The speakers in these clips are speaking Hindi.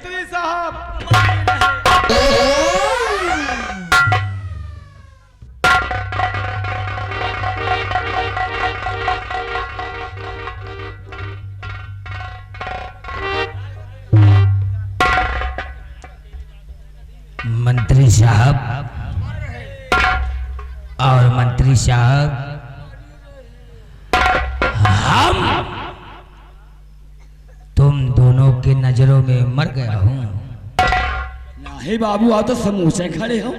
मंत्री साहब। मंत्री साहब और मंत्री साहब, हम तुम दोनों की नजरों में मर गया हूं। नहीं बाबू, आप तो समोसे खड़े हो।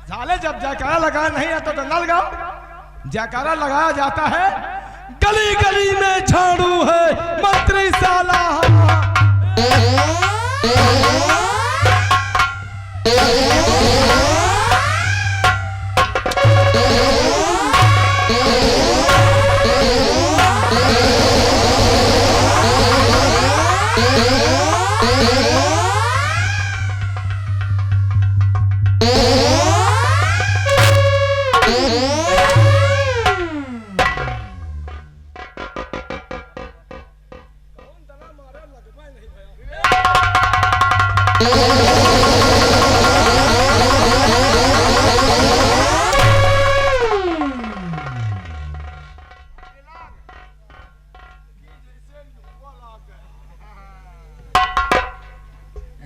साले जब जयकारा लगाया नहीं आता तो न लगाओ। जयकारा लगाया जाता है, गली गली में झाड़ू है मंत्री साला।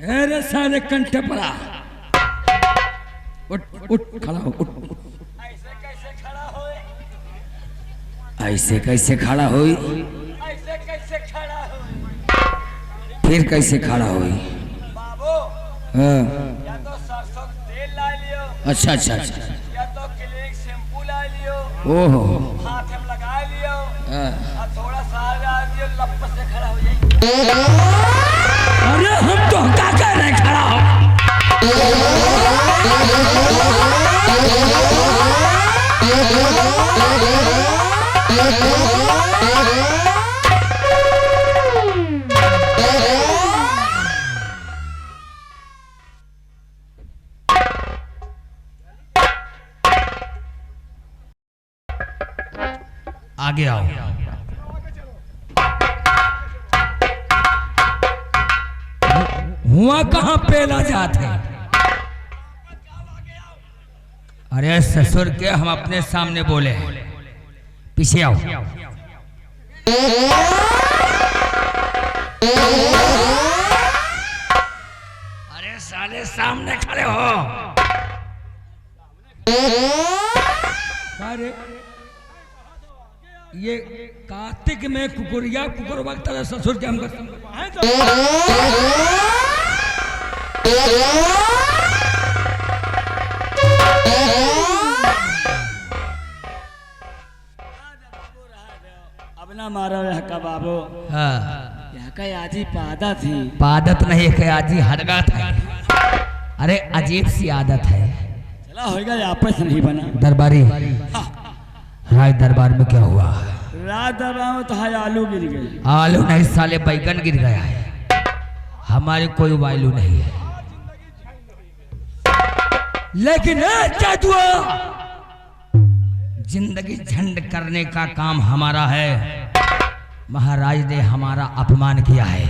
अरे सारे कंठे पड़ा। उठ उठ खड़ा हो, उठ। ऐसे कैसे खड़ा होए? ऐसे कैसे खड़ा होई? ऐसे कैसे खड़ा होए? फिर कैसे खड़ा होई? बाबू, हाँ। या तो सरसों तेल ला लियो, अच्छा अच्छा अच्छा। या तो क्लिनिक शैम्पू ला लियो, ओहो। हाथ में लगा लियो, हाँ। और थोड़ा सा आगे दियो, लप से खड़ा हो जाइए। अरे हम तो क्या कह रहे हैं, खड़ा हो। आगे आओ। हुआ कहाँ पेला जाते? अरे ससुर के हम अपने सामने बोले हैं, पीछे आओ। अरे साले सामने खड़े हो। अरे ये कार्तिक में कुकुरिया कुकुर वक्त ससुर के हम अब ना मारो यहाँ का बाबू। हाँ। यहाँ का आजी पादा थी। आदत नहीं है, आजी हरगा था। अरे अजीब सी आदत है। चला होगा, आपस नहीं बना। दरबारी, राज दरबार में क्या हुआ? रात दरबार तो हाय आलू गिर गई। आलू नहीं साले, बैगन गिर गया है। हमारी कोई वैल्यू नहीं है। लेकिन क्या हुआ? जिंदगी झंड करने का काम हमारा है। महाराज ने हमारा अपमान किया है।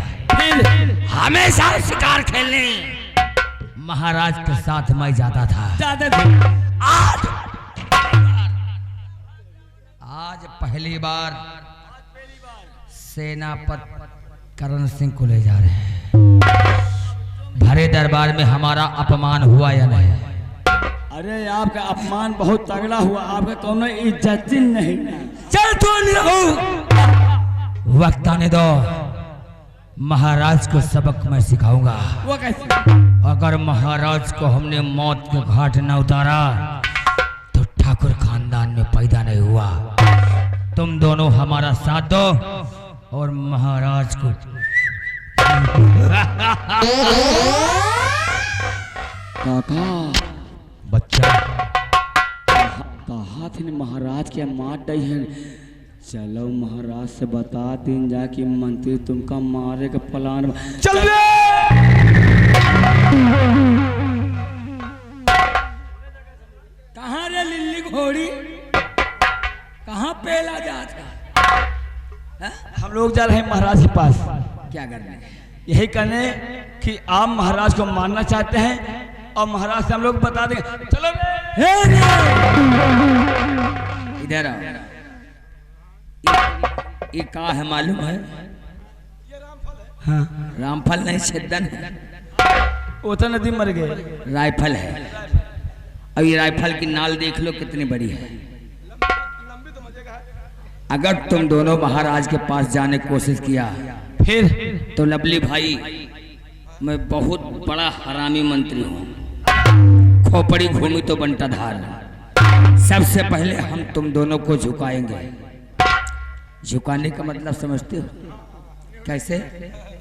हमेशा शिकार खेलने महाराज के साथ मैं जाता था। आज पहली बार सेनापति करण सिंह को ले जा रहे हैं। भरे दरबार में हमारा अपमान हुआ या नहीं? अरे आपका अपमान बहुत तगड़ा हुआ। आपका कोनो इज्जत नहीं। चल तो वक्त आने दो, महाराज को सबक मैं सिखाऊंगा। वो कैसे? अगर महाराज को हमने मौत के घाट न उतारा तो ठाकुर खानदान में पैदा हुआ। तुम दोनों हमारा साथ दो और महाराज को काका बच्चा कहा थे महाराज के मार दई है। चलो महाराज से बता दिन जाके मंत्री तुमका मारे का प्लान चल बे। कहाँ रे लिल्ली घोड़ी कहाँ पेला जाता। हम लोग जा रहे हैं महाराज के पास। क्या करने यही करने कि आप महाराज को मारना चाहते हैं और महाराज से हम लोग बता देंगे। चलो बे। इधर आओ। ये कहा है मालूम है? हाँ रामफल नहीं छेदन है। वो तो नदी मर गए। राइफल है। अब ये राइफल की नाल देख लो कितनी बड़ी है। अगर तुम दोनों महाराज के पास जाने की कोशिश किया फिर तो लवली भाई मैं बहुत बड़ा हरामी मंत्री हूँ। खोपड़ी घूमी तो बंटा धार। सबसे पहले हम तुम दोनों को झुकाएंगे। झुकाने का मतलब समझते हो? कैसे?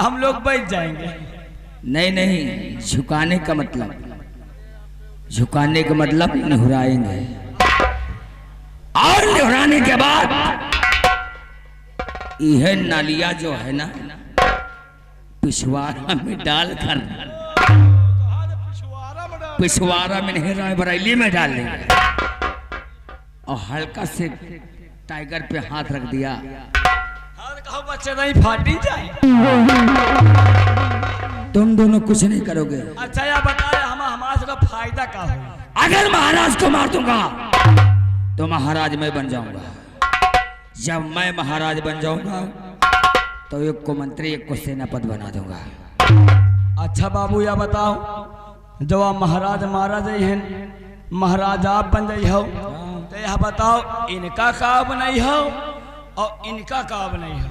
हम लोग बैठ जाएंगे। नहीं नहीं, झुकाने का मतलब, झुकाने का मतलब निहुराएंगे। और निहुराने के बाद यह नालिया जो है ना पिछवाड़ा में डालकर, पिछवाड़ा में नहीं रायबरेली में डाल देंगे और हल्का से टाइगर पे हाथ रख दिया। कहो बच्चे नहीं फाटी जाए। तुम दोनों कुछ नहीं करोगे। अच्छा या बताए हमारे का फायदा क्या हो? अगर महाराज को मार दूंगा तो महाराज मैं बन जाऊंगा। जब मैं महाराज बन जाऊंगा तो एक को मंत्री एक को सेनापति बना दूंगा। अच्छा बाबू या बताओ, जब आप महाराज मारा जाई हैं, महाराज आप बन जाई हो तो यह बताओ इनका का बनाई हो और इनका का बनाई हो?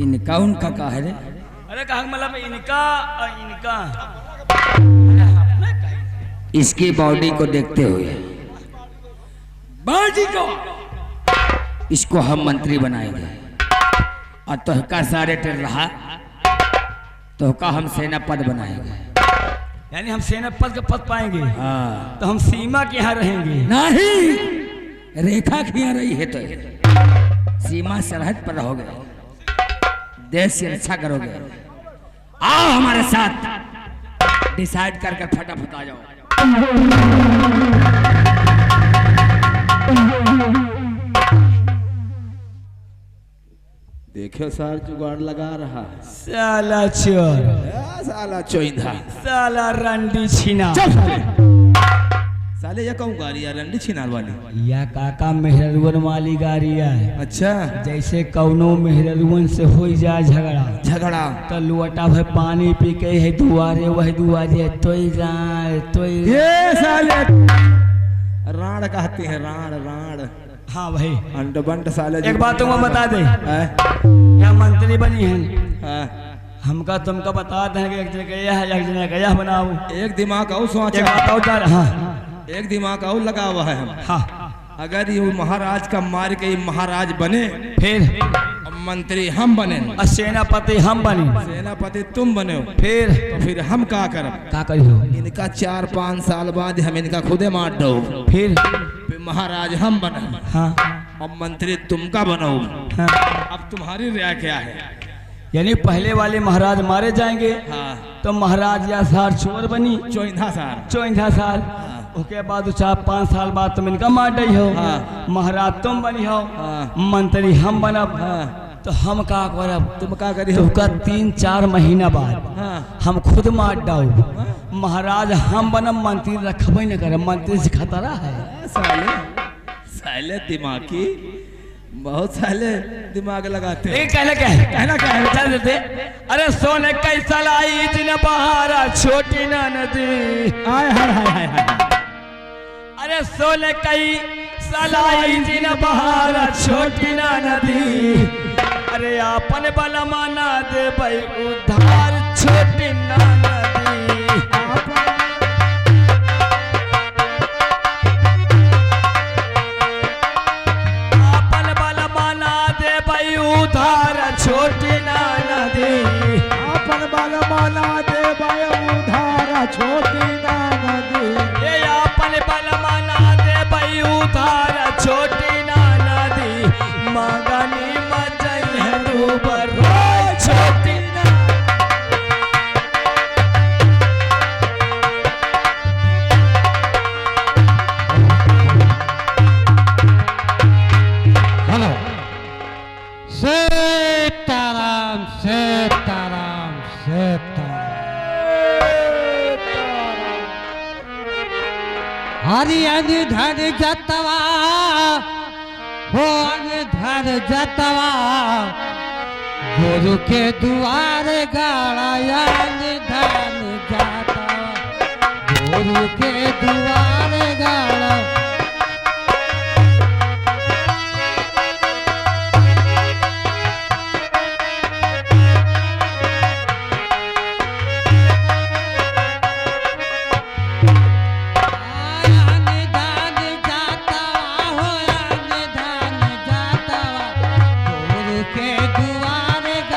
इनका उनका का है रे? अरे कहा मतलब इनका और इनका। इसकी बॉडी को देखते हुए बॉडी को इसको हम मंत्री बनाएंगे और तोहका सारे टेर रहा तोहका हम सेनापति बनाएंगे। यानी हम सेनापति का पद पाएंगे। हाँ। तो हम सीमा के यहाँ रहेंगे। नहीं, रेखा की यहाँ रही है तो सीमा सरहद पर रहोगे, देश की रक्षा करोगे। आओ हमारे साथ, डिसाइड कर फटाफट आ जाओ। देखो सर जुगाड़ लगा रहा है। साला चोर, साला चोइंधा, साला रंडी छीना। साले ये कौन गाड़ी है? रंडी छिनार वाली? या काका मेहररुवन वाली गाड़ी है। अच्छा, जैसे कौनो मेहररुवन से हो जाए झगड़ा झगड़ा तो लुअटा भर पानी पी के है दुआरे वही दुआरे तोई जाए तोई। ये साले राण कहते हैं, राण राण। हाँ भाई, अंड बंड साले। एक बात तुमको बता दे, हैं? यहाँ मंत्री बनी है, हाँ। हमका तुमको बता दें कि एक जगह यह है, एक जगह यह बनाओ। एक दिमाग और सोचा, एक बात और जा हाँ एक दिमाग और लगा हुआ है हम। हाँ। अगर ये महाराज का मार के ये महाराज बने, फिर मंत्री हम बने और सेनापति हम बनी, सेनापति तुम बने हो, फिर हम का करब? क्या करियो? इनका 4-5 साल बाद हम इनका खुदे मार दो। फिर महाराज हम बने, हाँ और मंत्री तुम का बनो। हाँ। अब तुम्हारी राय क्या है? यानी पहले वाले महाराज मारे जाएंगे। हाँ। तो महाराज या सार चोर बनी, चोइंधा सार। चौथा साल। उसके बाद 4-5 साल बाद तुम इनका मार दी हो। हाँ। महाराज तुम बनी हो। हाँ। मंत्री हम बनब। हाँ। तो हम का करब? तुम का करी? तुमका 3-4 महीना बाद हाँ। हम खुद मार डाऊ। महाराज हम बनब, मंत्री रखबे न करब, मंत्री से खतरा है। साले साले दिमागी, बहुत साले दिमाग लगाते हैं। कहना क्या है? कहना क्या है? बता देते। अरे सोने कैसा लाई दिन बहारा छोटी ना नदी। हाय हाय हाय हाय हाय। अरे सोने कई सलाई दिन बहारा छोटी ना नदी। अरे आपन बलमा ना दे भाई उधार छोटी ना नदी। पानी उतार छोटी ना नदी मगनी मचई है डूबर छोटी ना हेलो सीताराम सीताराम सीताराम हरि अनिधर जतवा हो अनिधर जतवा गुरु के दुआरे गाड़ा अनिधर जतवा गुरु के दुआरे गाड़ा के दुआरे गाड़ा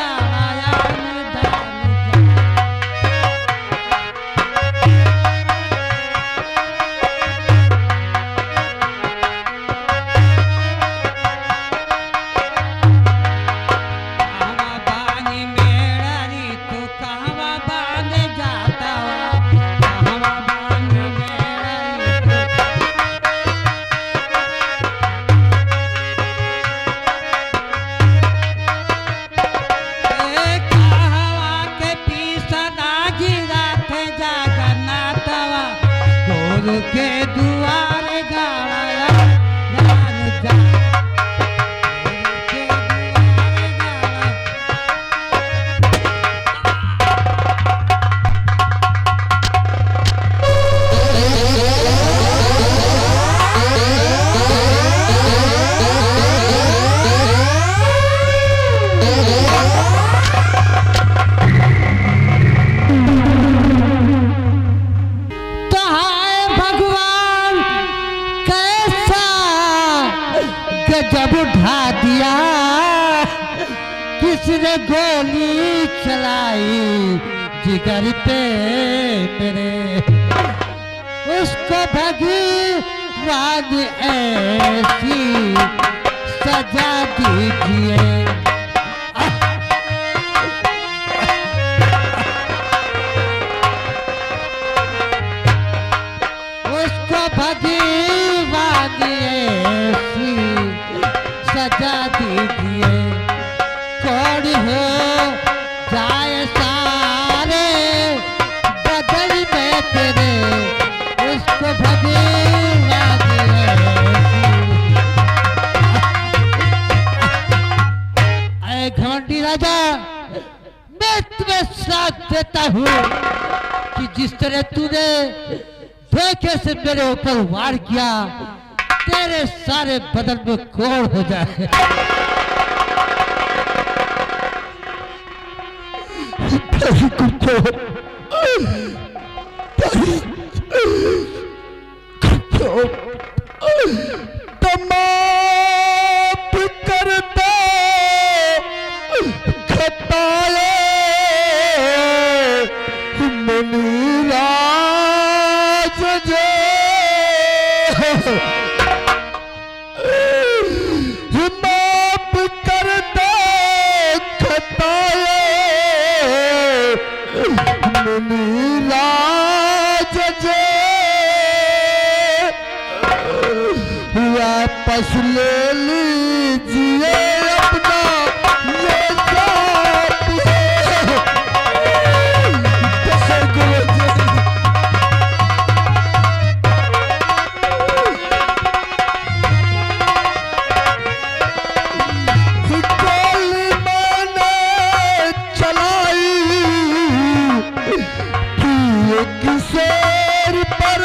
के दुआरे गाड़ा जब उठा दिया किसने गोली चलाई जिगर पे मेरे उसको भगवान ऐसी सजा दीजिए उसको भगवान ऐसी सजा दीजिए कौन हो जाए सारे बदल में तेरे उसको भगवा दिए अरे घमंडी राजा मैं तुम्हें साथ देता हूँ कि जिस तरह तूने धोखे से मेरे ऊपर वार किया तेरे सारे बदन में कोड़ हो जाए तमाम करता खताए मुनीरा माफ कर दे खताए मुनीरा वापस ले लीजिए अपना ये जाप गोली मैंने चलाई कि एक शेर पर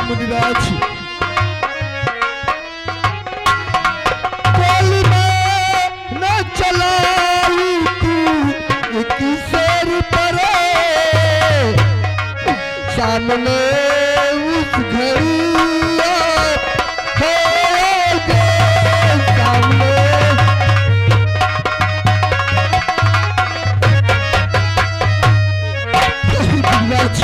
मुनिराज गोली मैंने चलाई थी एक शेर पर सामने उस घड़िया हो गए सामने मुनिराज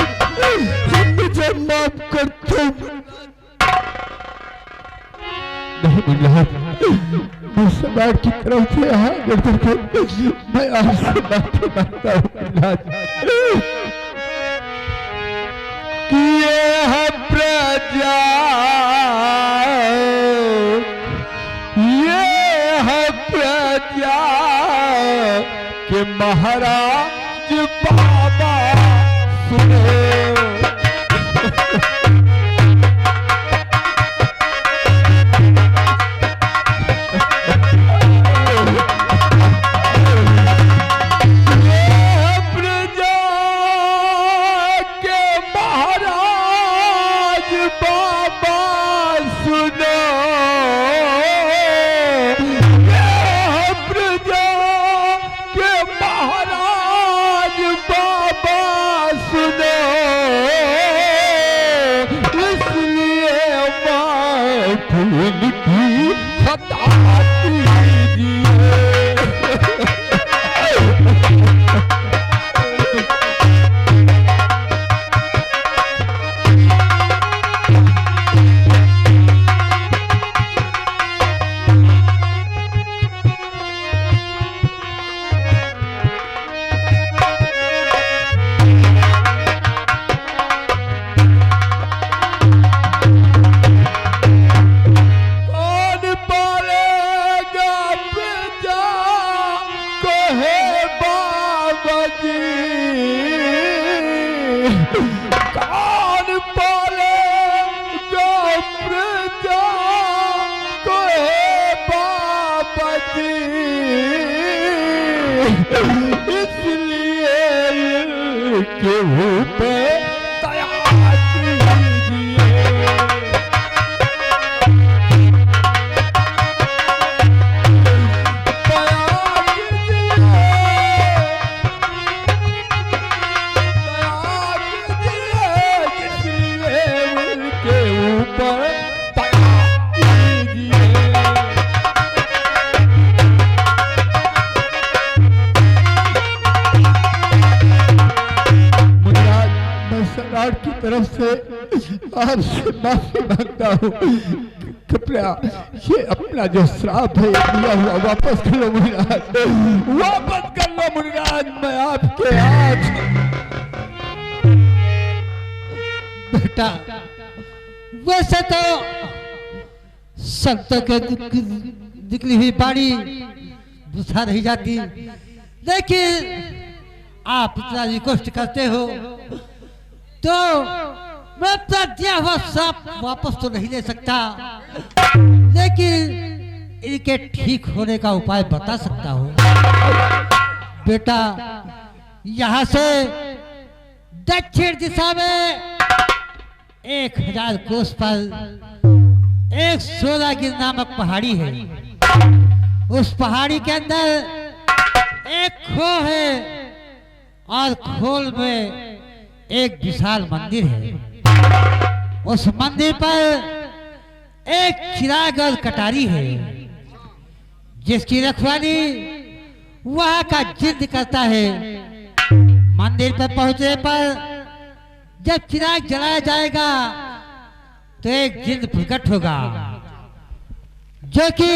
मैं सम्राट की तरफ से हाथ करके मैं आपसे माफी मांगता हूँ मुनिराज। कि ये प्रजा के महाराज बाबा सुनो। की तरफ से आपसे माफी मांगता हूँ। कृपया ये अपना जो श्राप है दिया हुआ वापस कर लो मुनिराज, वापस कर लो मुनिराज। मैं आपके हाथ। बेटा वैसे तो संतों के निकली हुई बाणी दूसरा नहीं जाती, लेकिन आप इतना रिक्वेस्ट करते हो तो मैं अपना दिया हुआ श्राप वापस तो नहीं ले सकता, लेकिन इनके ठीक होने का उपाय बता सकता हूँ। बेटा यहाँ से दक्षिण दिशा में 1000 कोस पर एक सोलागिर नामक पहाड़ी है। उस पहाड़ी के अंदर एक खो है और खोल में एक विशाल मंदिर है। उस मंदिर पर एक चिराग और कटारी है, जिसकी रखवाली वहां का जिद करता है। मंदिर पर पहुंचने पर जब चिराग जलाया जाएगा तो एक जिद प्रकट होगा, जो कि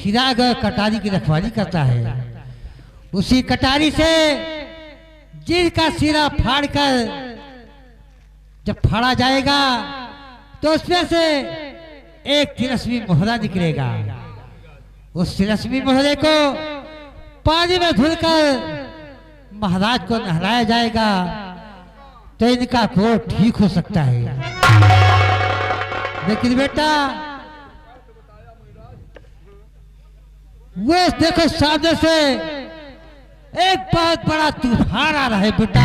चिराग और कटारी की रखवाली करता है। उसी कटारी से जिनका सिरा फाड़कर जब फाड़ा जाएगा तो उसमें से एक तिलस्मी मोहरा निकलेगा। उस तिलस्मी मोहरे को पानी में धुलकर महाराज को नहलाया जाएगा तो इनका क्रोध ठीक हो सकता है। लेकिन बेटा वो देखो सामने से एक बहुत बड़ा तूफान आ रहा है बेटा।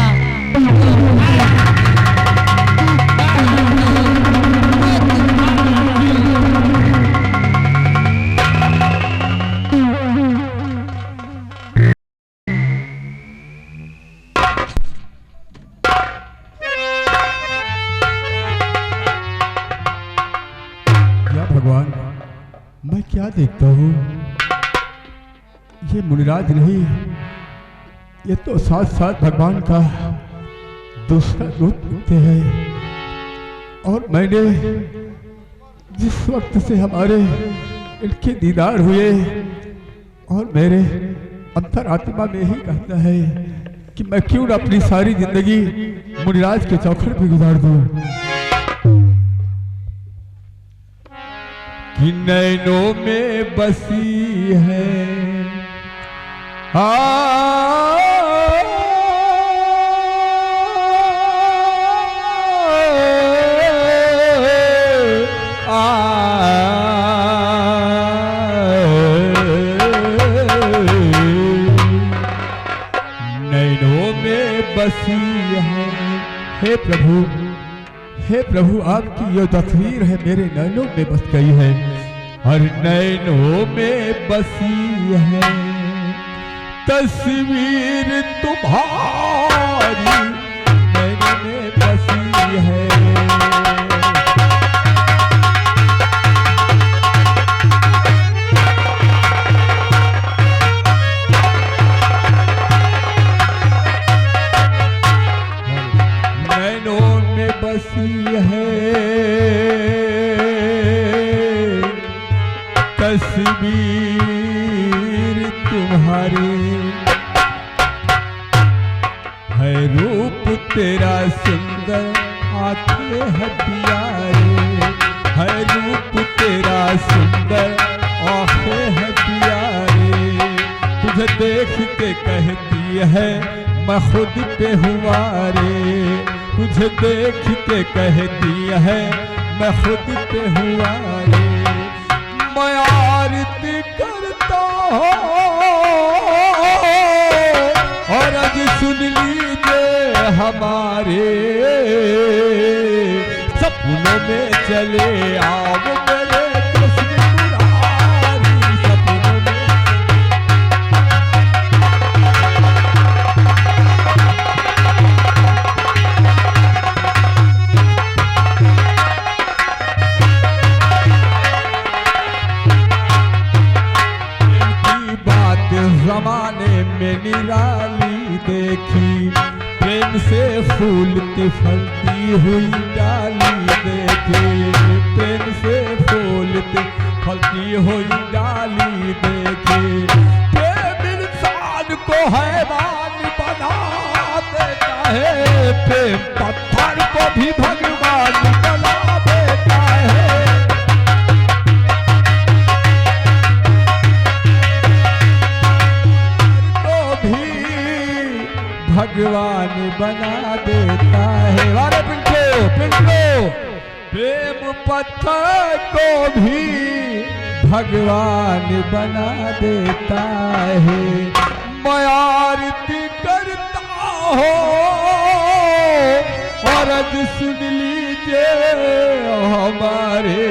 या भगवान, मैं क्या देखता हूँ? ये मुनिराज नहीं, ये तो साथ साथ भगवान का दूसरा रूप होते हैं। और मैंने जिस वक्त से हमारे इनके दीदार हुए और मेरे अंतरात्मा में ही कहता है कि मैं क्यों ना अपनी सारी जिंदगी मुनिराज के चौखट पे गुजार दूं। कि नैनों में बसी है नैनों में बसी है। हे प्रभु आपकी ये तस्वीर है मेरे नैनों में बस गई है और नैनों में बसी है तस्वीर तुम्हारी नैनों में बसी है। बसी है तस्वीर तुम्हारी है रूप तेरा सुंदर आंखें है प्यारे है रूप तेरा सुंदर आंखें है प्यारे तुझे देख के कहती है मैं खुद पे हुआ रे तुझे देख के कहती है मैं खुद पे हुआ रे मैं आरती करता हूँ और आज सुन लीजिए हमारे सपनों में चले आओ मेरे जमाने में निराली देखी प्रेम से फूलती फलती हुई डाली देखी प्रेम से फूलती फलती हुई डाली देखी प्रेम इंसान को हैवान बना देता है प्रेम पत्थर को भी भगवान बना देता है भगवान बना देता है। वारे पिंटो प्रेम पत्थर को भी भगवान बना देता है। मैं आरती करता हूँ और आज सुन लीजिए हमारे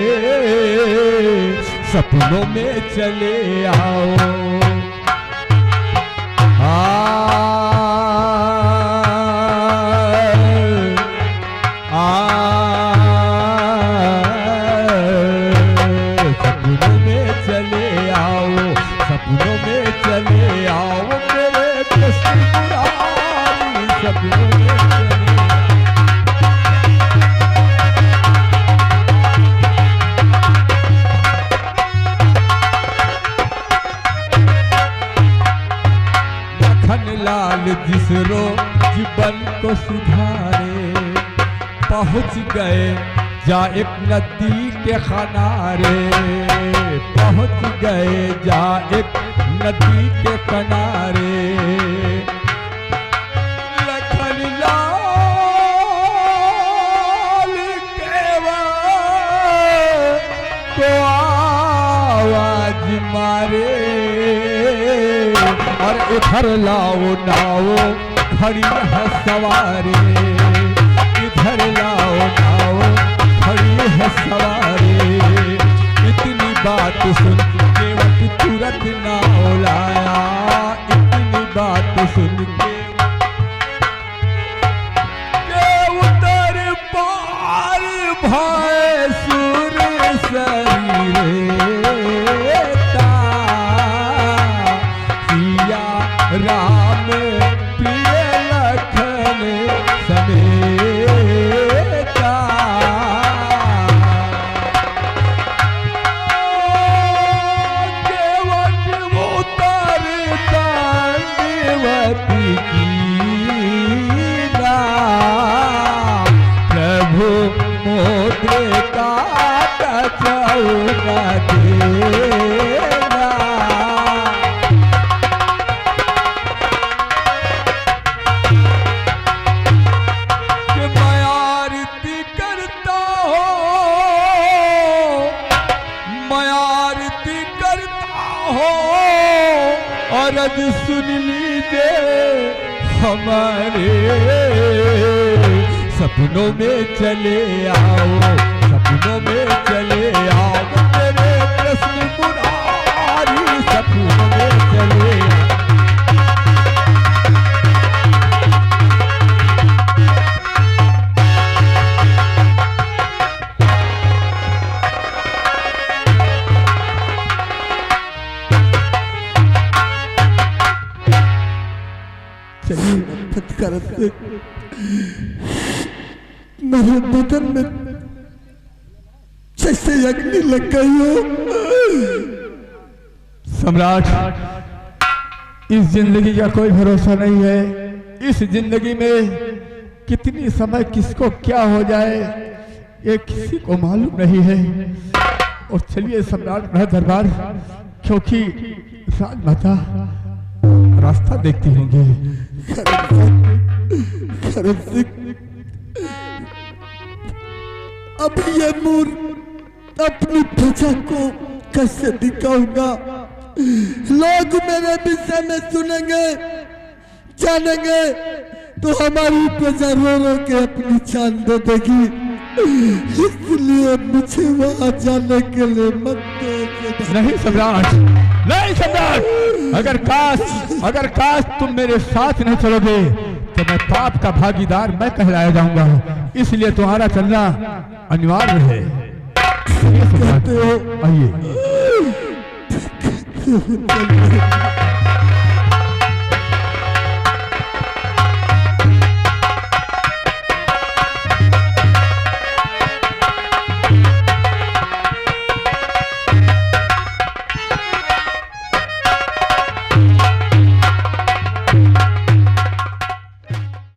सपनों में चले आओ सपनों में चले आओ सपनों में चले आओ मेरे सपनों में चले लाल जिसरो जीवन को सुधारे पहुँच गए जा एक नदी के किनारे पहुँच गए जा एक नदी के किनारे लखन लाल को आवाज मारे और इधर लाओ नाओ खड़ी है सवारी इधर लाओ नाओ खड़ी है सवारी इतनी बात सुन के वक्त तुरंत नाव लाया इतनी बात सुन के उतर पार भाई सुर शरीरे राम प्रिय लखन समेता अर्ज सुन लीजिए हमारे, सपनों में चले आओ, सपनों में चले आओ, मेरे कृष्ण मुरारी सपनों में चले आओ। करते मेरे बदन में जैसे अग्नि लग गई हो। सम्राट, इस जिंदगी का कोई भरोसा नहीं है। इस जिंदगी में कितनी समय किसको क्या हो जाए ये किसी को मालूम नहीं है। और चलिए सम्राट मेरा दरबार, क्योंकि राजमाता रास्ता देखती होंगी। अब ये मूर अपनी प्रजा को कैसे दिखाऊंगा? लोग मेरे विषय में सुनेंगे, जानेंगे तो हमारी प्रजा रो रो के अपनी जान दे देगी। इसलिए मुझे वहां जाने के लिए मत दो। नहीं सम्राट, नहीं सम्राट, अगर काश तुम मेरे साथ नहीं चलोगे तो मैं पाप का भागीदार मैं कहलाया जाऊंगा। इसलिए तुम्हारा चलना अनिवार्य है। आइए।